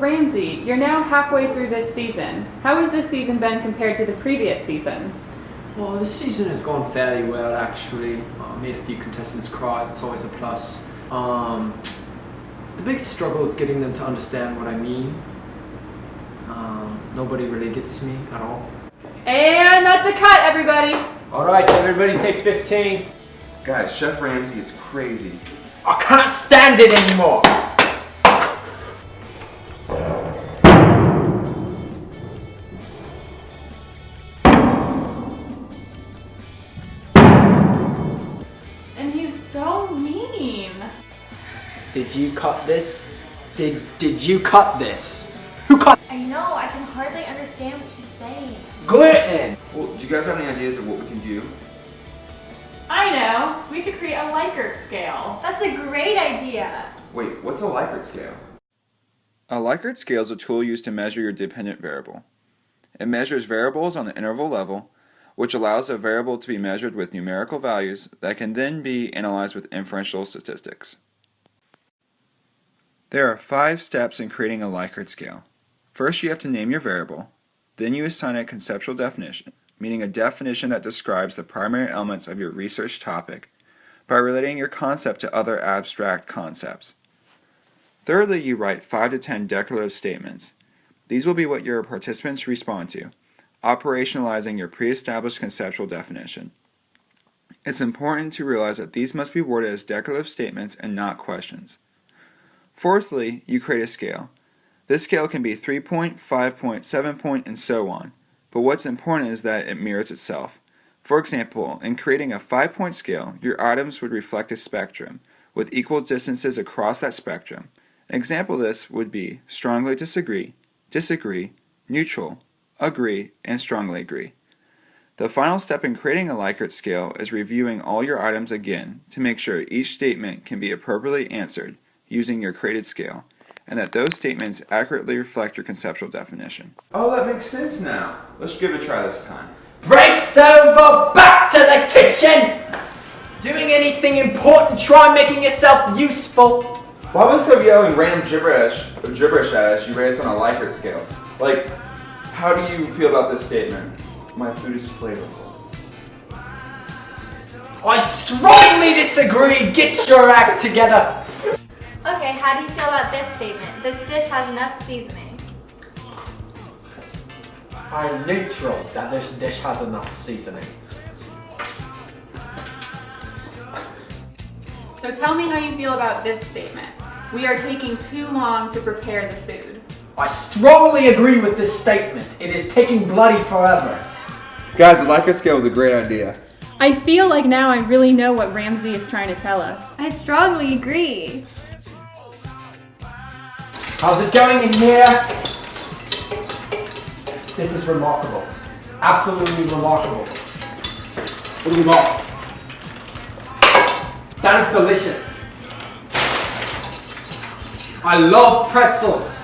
Ramsey, you're now halfway through this season. How has this season been compared to the previous seasons? Well, this season has gone fairly well, actually. Made a few contestants cry. That's always a plus. The big struggle is getting them to understand what I mean. Nobody really gets me at all. And that's a cut, everybody! Alright, everybody take 15. Guys, Chef Ramsey is crazy. I can't stand it anymore! And he's so mean. Did you cut this? Did you cut this? Who cut? I know, I can hardly understand what he's saying. Gluten! Well, do you guys have any ideas of what we can do? I know. We should create a Likert scale. That's a great idea. Wait, what's a Likert scale? A Likert scale is a tool used to measure your dependent variable. It measures variables on the interval level, which allows a variable to be measured with numerical values that can then be analyzed with inferential statistics. There are 5 steps in creating a Likert scale. First, you have to name your variable. Then you assign a conceptual definition, meaning a definition that describes the primary elements of your research topic by relating your concept to other abstract concepts. Thirdly, you write 5 to 10 declarative statements. These will be what your participants respond to, operationalizing your pre-established conceptual definition. It's important to realize that these must be worded as declarative statements and not questions. Fourthly, you create a scale. This scale can be 3-point, 5-point, 7-point, and so on, but what's important is that it mirrors itself. For example, in creating a 5-point scale, your items would reflect a spectrum, with equal distances across that spectrum. An example of this would be strongly disagree, disagree, neutral, agree, and strongly agree. The final step in creating a Likert scale is reviewing all your items again to make sure each statement can be appropriately answered using your created scale, and that those statements accurately reflect your conceptual definition. Oh, that makes sense now. Let's give it a try this time. Breaks over, back to the kitchen! Doing anything important, try making yourself useful. Why was so yelling random gibberish at us? You rate us on a Likert scale. Like, how do you feel about this statement? My food is flavorful. I strongly disagree. Get your act together. Okay, how do you feel about this statement? This dish has enough seasoning. I'm neutral that this dish has enough seasoning. So tell me how you feel about this statement. We are taking too long to prepare the food. I strongly agree with this statement. It is taking bloody forever. Guys, the Likert scale was a great idea. I feel like now I really know what Ramsey is trying to tell us. I strongly agree. How's it going in here? This is remarkable. Absolutely remarkable. What do we got? That is delicious. I love pretzels.